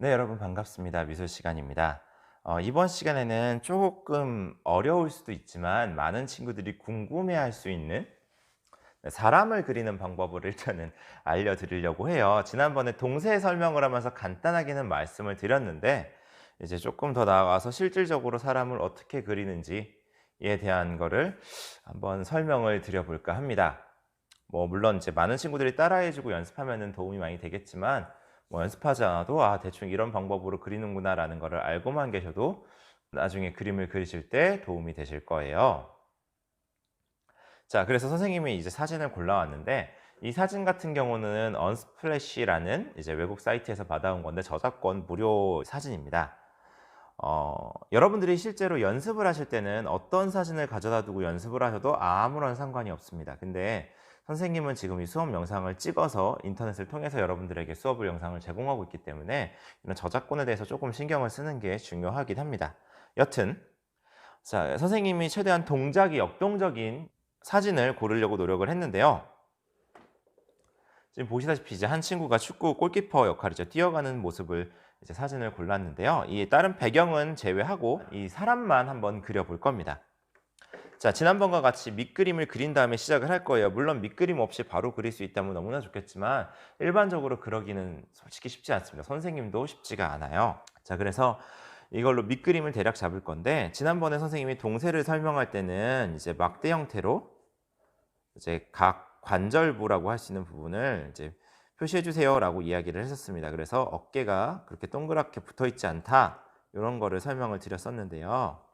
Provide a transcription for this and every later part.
네, 여러분 반갑습니다. 미술 시간입니다. 이번 시간에는 조금 어려울 수도 있지만 많은 친구들이 궁금해할 수 있는 사람을 그리는 방법을 일단은 알려드리려고 해요. 지난번에 동세 설명을 하면서 간단하게는 말씀을 드렸는데 이제 조금 더 나아가서 실질적으로 사람을 어떻게 그리는지에 대한 거를 한번 설명을 드려볼까 합니다. 물론 이제 많은 친구들이 따라해주고 연습하면은 도움이 많이 되겠지만 연습하지 않아도 대충 이런 방법으로 그리는구나라는 거를 알고만 계셔도 나중에 그림을 그리실 때 도움이 되실 거예요. 자, 그래서 선생님이 이제 사진을 골라왔는데 이 사진 같은 경우는 언스플래시라는 이제 외국 사이트에서 받아온 건데 저작권 무료 사진입니다. 여러분들이 실제로 연습을 하실 때는 어떤 사진을 가져다 두고 연습을 하셔도 아무런 상관이 없습니다. 근데 선생님은 지금 이 수업 영상을 찍어서 인터넷을 통해서 여러분들에게 수업을 영상을 제공하고 있기 때문에 이런 저작권에 대해서 조금 신경을 쓰는 게 중요하긴 합니다. 여튼 자, 선생님이 최대한 동작이 역동적인 사진을 고르려고 노력을 했는데요. 지금 보시다시피 이제 한 친구가 축구 골키퍼 역할이죠. 뛰어가는 모습을 이제 사진을 골랐는데요. 이 다른 배경은 제외하고 이 사람만 한번 그려볼 겁니다. 자, 지난번과 같이 밑그림을 그린 다음에 시작을 할 거예요. 물론 밑그림 없이 바로 그릴 수 있다면 너무나 좋겠지만 일반적으로 그러기는 솔직히 쉽지 않습니다. 선생님도 쉽지가 않아요. 자, 그래서 이걸로 밑그림을 대략 잡을 건데 지난번에 선생님이 동세를 설명할 때는 이제 막대 형태로 이제 각 관절부라고 할 수 있는 부분을 이제 표시해 주세요라고 이야기를 했었습니다. 그래서 어깨가 그렇게 동그랗게 붙어 있지 않다. 이런 거를 설명을 드렸었는데요.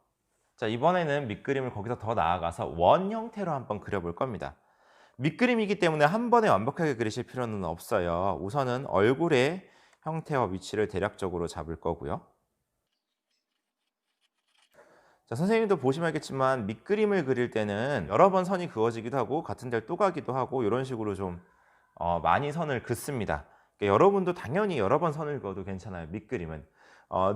자, 이번에는 밑그림을 거기서 더 나아가서 원 형태로 한번 그려볼 겁니다. 밑그림이기 때문에 한 번에 완벽하게 그리실 필요는 없어요. 우선은 얼굴의 형태와 위치를 대략적으로 잡을 거고요. 자, 선생님도 보시면 알겠지만 밑그림을 그릴 때는 여러 번 선이 그어지기도 하고 같은 데를 또 가기도 하고 이런 식으로 좀 많이 선을 긋습니다. 그러니까 여러분도 당연히 여러 번 선을 그어도 괜찮아요. 밑그림은.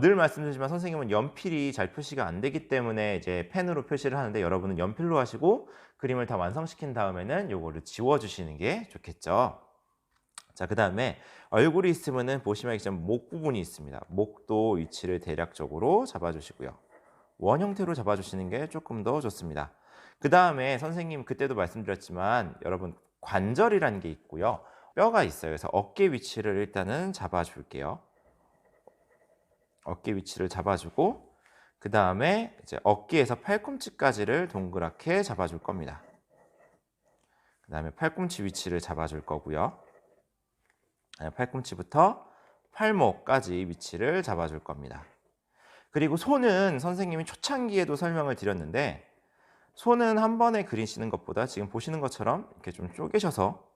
늘 말씀드리지만 선생님은 연필이 잘 표시가 안 되기 때문에 이제 펜으로 표시를 하는데 여러분은 연필로 하시고 그림을 다 완성시킨 다음에는 요거를 지워주시는 게 좋겠죠. 자, 그 다음에 얼굴이 있으면은 보시면 알겠지만 목 부분이 있습니다. 목도 위치를 대략적으로 잡아주시고요. 원 형태로 잡아주시는 게 조금 더 좋습니다. 그 다음에 선생님 그때도 말씀드렸지만 여러분 관절이라는 게 있고요. 뼈가 있어요. 그래서 어깨 위치를 일단은 잡아줄게요. 어깨 위치를 잡아주고 그 다음에 이제 어깨에서 팔꿈치까지를 동그랗게 잡아줄 겁니다. 그 다음에 팔꿈치 위치를 잡아줄 거고요. 팔꿈치부터 팔목까지 위치를 잡아줄 겁니다. 그리고 손은 선생님이 초창기에도 설명을 드렸는데 손은 한 번에 그리시는 것보다 지금 보시는 것처럼 이렇게 좀 쪼개셔서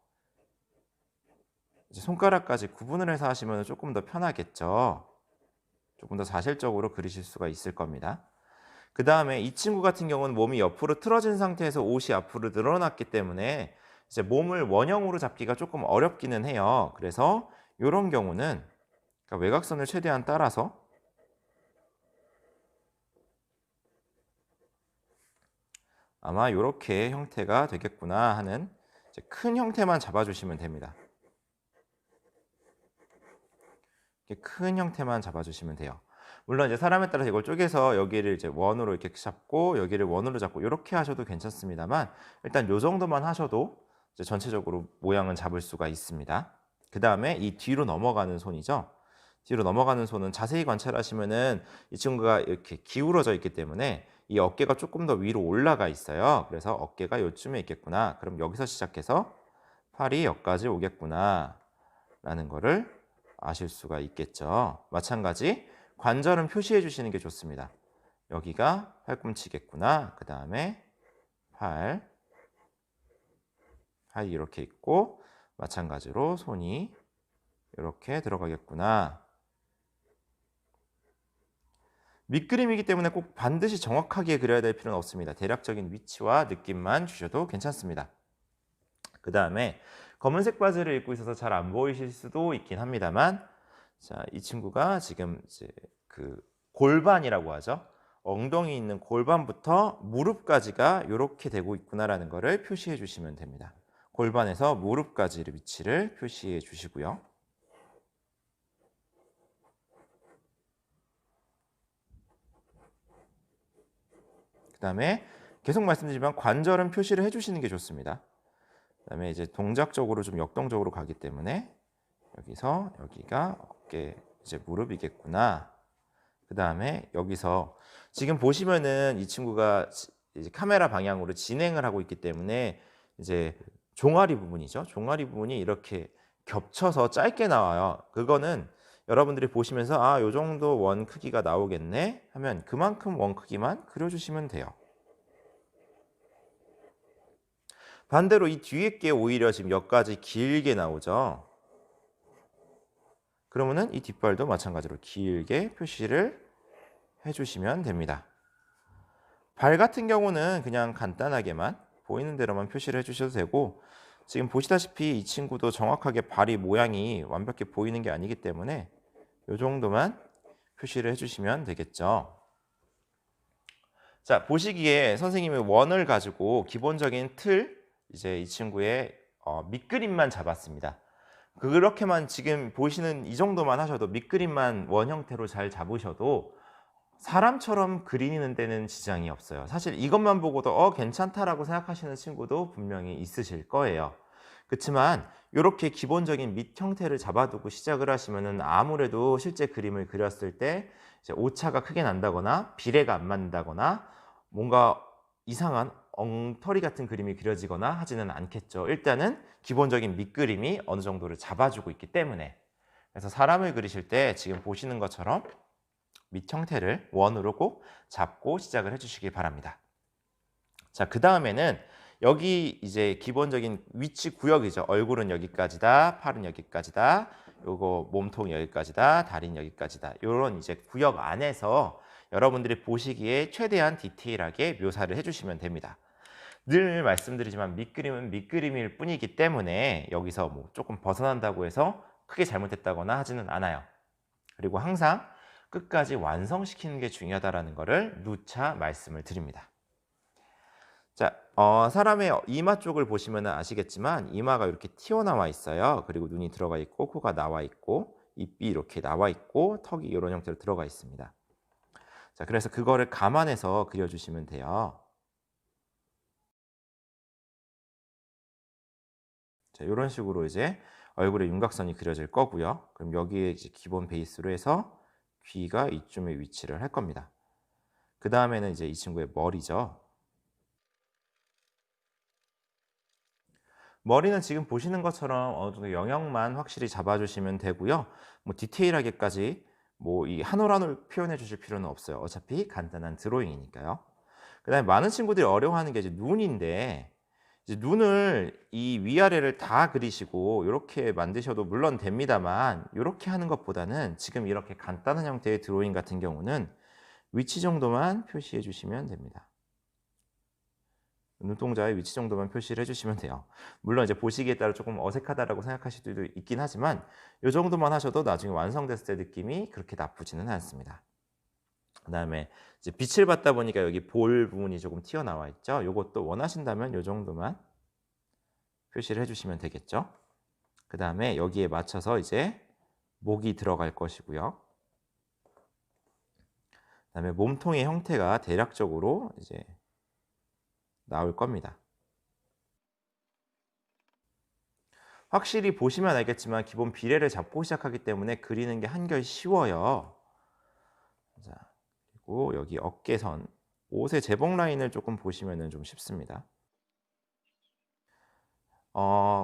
이제 손가락까지 구분을 해서 하시면 조금 더 편하겠죠. 조금 더 사실적으로 그리실 수가 있을 겁니다. 그 다음에 이 친구 같은 경우는 몸이 옆으로 틀어진 상태에서 옷이 앞으로 늘어났기 때문에 이제 몸을 원형으로 잡기가 조금 어렵기는 해요. 그래서 이런 경우는 그러니까 외곽선을 최대한 따라서 아마 이렇게 형태가 되겠구나 하는 이제 큰 형태만 잡아주시면 됩니다. 이렇게 큰 형태만 잡아주시면 돼요. 물론 이제 사람에 따라서 이걸 쪼개서 여기를 이제 원으로 이렇게 잡고 여기를 원으로 잡고 이렇게 하셔도 괜찮습니다만 일단 요 정도만 하셔도 이제 전체적으로 모양은 잡을 수가 있습니다. 그 다음에 이 뒤로 넘어가는 손이죠. 뒤로 넘어가는 손은 자세히 관찰하시면은 이 친구가 이렇게 기울어져 있기 때문에 이 어깨가 조금 더 위로 올라가 있어요. 그래서 어깨가 요쯤에 있겠구나. 그럼 여기서 시작해서 팔이 여기까지 오겠구나 라는 거를 아실 수가 있겠죠. 마찬가지 관절은 표시해 주시는 게 좋습니다. 여기가 팔꿈치겠구나. 그 다음에 팔이 이렇게 있고 마찬가지로 손이 이렇게 들어가겠구나. 밑그림이기 때문에 꼭 반드시 정확하게 그려야 될 필요는 없습니다. 대략적인 위치와 느낌만 주셔도 괜찮습니다. 그 다음에 검은색 바지를 입고 있어서 잘 안 보이실 수도 있긴 합니다만 자, 이 친구가 지금 이제 그 골반이라고 하죠. 엉덩이 있는 골반부터 무릎까지가 이렇게 되고 있구나라는 것을 표시해 주시면 됩니다. 골반에서 무릎까지의 위치를 표시해 주시고요. 그다음에 계속 말씀드리지만 관절은 표시를 해주시는 게 좋습니다. 그다음에 이제 동작적으로 좀 역동적으로 가기 때문에 여기서 여기가 어깨 이제 무릎이겠구나. 그다음에 여기서 지금 보시면은 이 친구가 이제 카메라 방향으로 진행을 하고 있기 때문에 이제 종아리 부분이죠. 종아리 부분이 이렇게 겹쳐서 짧게 나와요. 그거는 여러분들이 보시면서 아, 요 정도 원 크기가 나오겠네 하면 그만큼 원 크기만 그려주시면 돼요. 반대로 이 뒤에 게 오히려 지금 여기까지 길게 나오죠. 그러면은 이 뒷발도 마찬가지로 길게 표시를 해주시면 됩니다. 발 같은 경우는 그냥 간단하게만 보이는 대로만 표시를 해주셔도 되고, 지금 보시다시피 이 친구도 정확하게 발이 모양이 완벽히 보이는 게 아니기 때문에 이 정도만 표시를 해주시면 되겠죠. 자, 보시기에 선생님이 원을 가지고 기본적인 틀, 이제 이 친구의 밑그림만 잡았습니다. 그렇게만 지금 보시는 이 정도만 하셔도, 밑그림만 원 형태로 잘 잡으셔도 사람처럼 그리는 데는 지장이 없어요. 사실 이것만 보고도 괜찮다라고 생각하시는 친구도 분명히 있으실 거예요. 그렇지만 이렇게 기본적인 밑 형태를 잡아두고 시작을 하시면은 아무래도 실제 그림을 그렸을 때 이제 오차가 크게 난다거나 비례가 안 맞는다거나 뭔가 이상한 엉터리 같은 그림이 그려지거나 하지는 않겠죠. 일단은 기본적인 밑그림이 어느 정도를 잡아주고 있기 때문에. 그래서 사람을 그리실 때 지금 보시는 것처럼 밑 형태를 원으로 꼭 잡고 시작을 해주시기 바랍니다. 자, 그 다음에는 여기 이제 기본적인 위치 구역이죠. 얼굴은 여기까지다, 팔은 여기까지다, 요거 몸통 여기까지다, 다리는 여기까지다. 요런 이제 구역 안에서 여러분들이 보시기에 최대한 디테일하게 묘사를 해주시면 됩니다. 늘 말씀드리지만 밑그림은 밑그림일 뿐이기 때문에 여기서 뭐 조금 벗어난다고 해서 크게 잘못했다거나 하지는 않아요. 그리고 항상 끝까지 완성시키는 게 중요하다는 것을 누차 말씀을 드립니다. 자, 사람의 이마 쪽을 보시면 아시겠지만 이마가 이렇게 튀어나와 있어요. 그리고 눈이 들어가 있고 코가 나와 있고 입이 이렇게 나와 있고 턱이 이런 형태로 들어가 있습니다. 자, 그래서 그거를 감안해서 그려주시면 돼요. 자, 이런 식으로 이제 얼굴에 윤곽선이 그려질 거고요. 그럼 여기에 이제 기본 베이스로 해서 귀가 이쯤에 위치를 할 겁니다. 그 다음에는 이제 이 친구의 머리죠. 머리는 지금 보시는 것처럼 어느 정도 영역만 확실히 잡아주시면 되고요. 뭐 디테일하게까지 뭐 이 한 올 한 올 표현해 주실 필요는 없어요. 어차피 간단한 드로잉이니까요. 그다음에 많은 친구들이 어려워하는 게 이제 눈인데, 이제 눈을 이 위아래를 다 그리시고 이렇게 만드셔도 물론 됩니다만, 이렇게 하는 것보다는 지금 이렇게 간단한 형태의 드로잉 같은 경우는 위치 정도만 표시해 주시면 됩니다. 눈동자의 위치 정도만 표시를 해주시면 돼요. 물론 이제 보시기에 따라 조금 어색하다라고 생각하실 수도 있긴 하지만 이 정도만 하셔도 나중에 완성됐을 때 느낌이 그렇게 나쁘지는 않습니다. 그 다음에 이제 빛을 받다 보니까 여기 볼 부분이 조금 튀어나와 있죠. 이것도 원하신다면 이 정도만 표시를 해주시면 되겠죠. 그 다음에 여기에 맞춰서 이제 목이 들어갈 것이고요. 그 다음에 몸통의 형태가 대략적으로 이제 나올 겁니다. 확실히 보시면 알겠지만 기본 비례를 잡고 시작하기 때문에 그리는 게 한결 쉬워요. 자, 그리고 여기 어깨선, 옷의 제복 라인을 조금 보시면 좀 쉽습니다.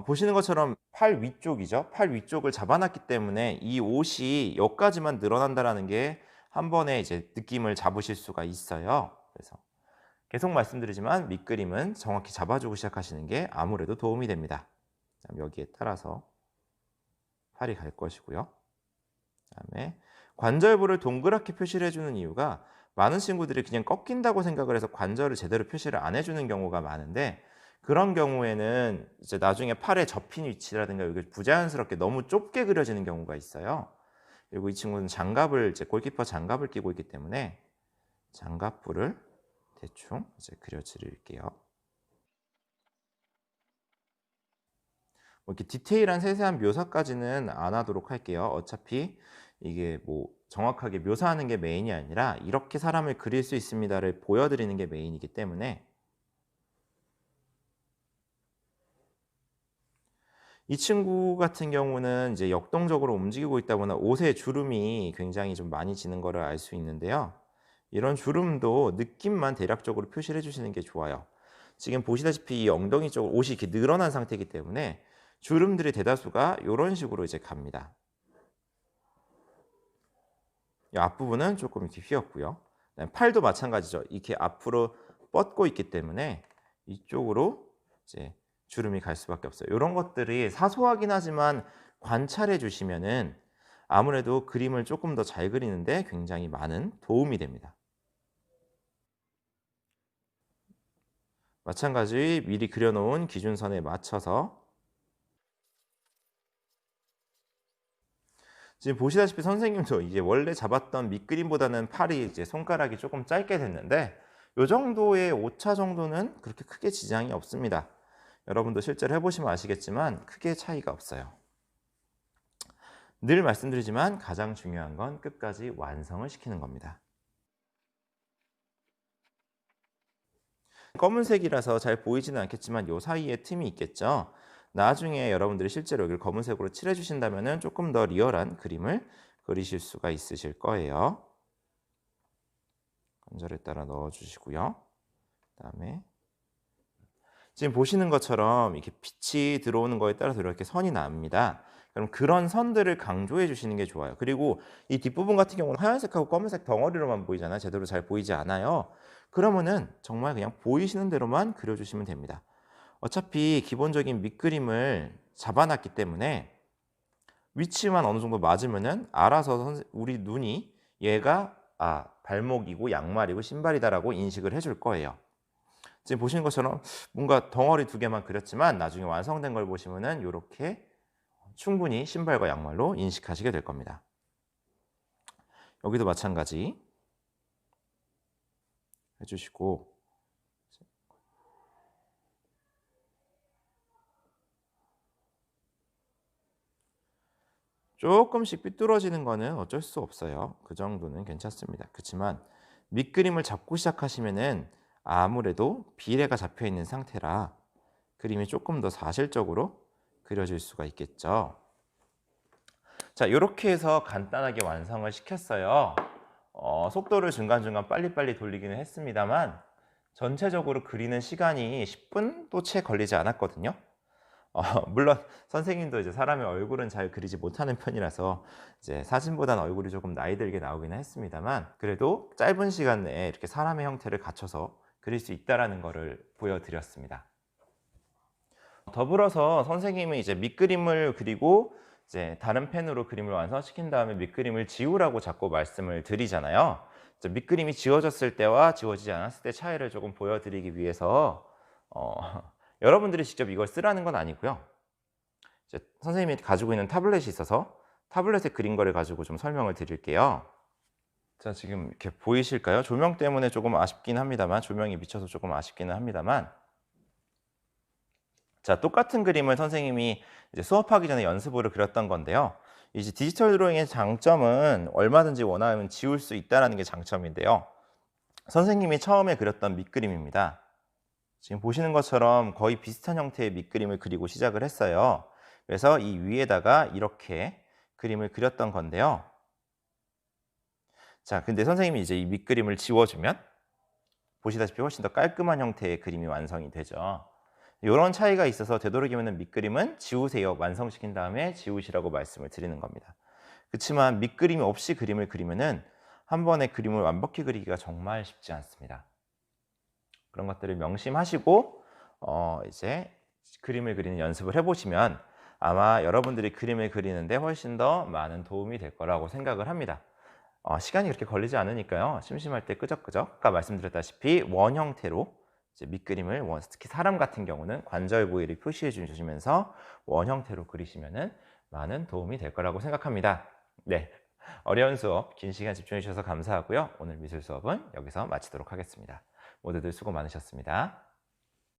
보시는 것처럼 팔 위쪽이죠. 팔 위쪽을 잡아놨기 때문에 이 옷이 여기까지만 늘어난다는 게 한 번에 이제 느낌을 잡으실 수가 있어요. 그래서 계속 말씀드리지만 밑그림은 정확히 잡아주고 시작하시는 게 아무래도 도움이 됩니다. 여기에 따라서 팔이 갈 것이고요. 그다음에 관절부를 동그랗게 표시를 해주는 이유가, 많은 친구들이 그냥 꺾인다고 생각을 해서 관절을 제대로 표시를 안 해주는 경우가 많은데, 그런 경우에는 이제 나중에 팔에 접힌 위치라든가 여기 부자연스럽게 너무 좁게 그려지는 경우가 있어요. 그리고 이 친구는 장갑을, 이제 골키퍼 장갑을 끼고 있기 때문에 장갑부를 대충 이제 그려드릴게요. 뭐 이렇게 디테일한 세세한 묘사까지는 안 하도록 할게요. 어차피 이게 뭐 정확하게 묘사하는 게 메인이 아니라 이렇게 사람을 그릴 수 있습니다를 보여드리는 게 메인이기 때문에 이 친구 같은 경우는 이제 역동적으로 움직이고 있다 보나 옷에 주름이 굉장히 좀 많이 지는 거를 알 수 있는데요. 이런 주름도 느낌만 대략적으로 표시를 해 주시는 게 좋아요. 지금 보시다시피 이 엉덩이 쪽 옷이 이렇게 늘어난 상태이기 때문에 주름들의 대다수가 요런 식으로 이제 갑니다. 이 앞부분은 조금 이렇게 휘었고요. 그다음에 팔도 마찬가지죠. 이렇게 앞으로 뻗고 있기 때문에 이쪽으로 이제 주름이 갈 수밖에 없어요. 요런 것들이 사소하긴 하지만 관찰해 주시면은 아무래도 그림을 조금 더 잘 그리는데 굉장히 많은 도움이 됩니다. 마찬가지 미리 그려 놓은 기준선에 맞춰서 지금 보시다시피 선생님도 이제 원래 잡았던 밑그림보다는 팔이 이제 손가락이 조금 짧게 됐는데 요 정도의 오차 정도는 그렇게 크게 지장이 없습니다. 여러분도 실제로 해보시면 아시겠지만 크게 차이가 없어요. 늘 말씀드리지만 가장 중요한 건 끝까지 완성을 시키는 겁니다. 검은색이라서 잘 보이지는 않겠지만 요 사이에 틈이 있겠죠. 나중에 여러분들이 실제로 여기를 검은색으로 칠해 주신다면 조금 더 리얼한 그림을 그리실 수가 있으실 거예요. 관절에 따라 넣어 주시고요. 그다음에 지금 보시는 것처럼 이렇게 빛이 들어오는 거에 따라서 이렇게 선이 납니다. 그럼 그런 선들을 강조해 주시는 게 좋아요. 그리고 이 뒷부분 같은 경우는 하얀색하고 검은색 덩어리로만 보이잖아요. 제대로 잘 보이지 않아요. 그러면은 정말 그냥 보이시는 대로만 그려주시면 됩니다. 어차피 기본적인 밑그림을 잡아놨기 때문에 위치만 어느 정도 맞으면은 알아서 우리 눈이 얘가 발목이고 양말이고 신발이다라고 인식을 해줄 거예요. 지금 보시는 것처럼 뭔가 덩어리 두 개만 그렸지만 나중에 완성된 걸 보시면은 이렇게 충분히 신발과 양말로 인식하시게 될 겁니다. 여기도 마찬가지 해주시고 조금씩 삐뚤어지는 거는 어쩔 수 없어요. 그 정도는 괜찮습니다. 그렇지만 밑그림을 잡고 시작하시면은 아무래도 비례가 잡혀 있는 상태라 그림이 조금 더 사실적으로 그려질 수가 있겠죠. 자, 이렇게 해서 간단하게 완성을 시켰어요. 속도를 중간중간 빨리빨리 돌리기는 했습니다만 전체적으로 그리는 시간이 10분도 채 걸리지 않았거든요. 물론 선생님도 이제 사람의 얼굴은 잘 그리지 못하는 편이라서 이제 사진보다는 얼굴이 조금 나이 들게 나오기는 했습니다만 그래도 짧은 시간 내에 이렇게 사람의 형태를 갖춰서 그릴 수 있다라는 것을 보여드렸습니다. 더불어서 선생님은 이제 밑그림을 그리고 이제 다른 펜으로 그림을 완성시킨 다음에 밑그림을 지우라고 자꾸 말씀을 드리잖아요. 밑그림이 지워졌을 때와 지워지지 않았을 때 차이를 조금 보여드리기 위해서 여러분들이 직접 이걸 쓰라는 건 아니고요. 이제 선생님이 가지고 있는 타블렛이 있어서 타블렛에 그린 거를 가지고 좀 설명을 드릴게요. 자, 지금 이렇게 보이실까요? 조명 때문에 조금 아쉽긴 합니다만 조명이 비쳐서 조금 아쉽기는 합니다만 자, 똑같은 그림을 선생님이 이제 수업하기 전에 연습으로 그렸던 건데요. 이제 디지털 드로잉의 장점은 얼마든지 원하면 지울 수 있다는 게 장점인데요. 선생님이 처음에 그렸던 밑그림입니다. 지금 보시는 것처럼 거의 비슷한 형태의 밑그림을 그리고 시작을 했어요. 그래서 이 위에다가 이렇게 그림을 그렸던 건데요. 자, 근데 선생님이 이제 이 밑그림을 지워주면 보시다시피 훨씬 더 깔끔한 형태의 그림이 완성이 되죠. 이런 차이가 있어서 되도록이면 밑그림은 지우세요. 완성시킨 다음에 지우시라고 말씀을 드리는 겁니다. 그렇지만 밑그림이 없이 그림을 그리면은 한 번에 그림을 완벽히 그리기가 정말 쉽지 않습니다. 그런 것들을 명심하시고 이제 그림을 그리는 연습을 해보시면 아마 여러분들이 그림을 그리는데 훨씬 더 많은 도움이 될 거라고 생각을 합니다. 시간이 그렇게 걸리지 않으니까요. 심심할 때 끄적끄적 아까 말씀드렸다시피 원 형태로 이제 밑그림을 특히 사람 같은 경우는 관절 부위를 표시해 주시면서 원 형태로 그리시면은 많은 도움이 될 거라고 생각합니다. 네, 어려운 수업 긴 시간 집중해 주셔서 감사하고요. 오늘 미술 수업은 여기서 마치도록 하겠습니다. 모두들 수고 많으셨습니다.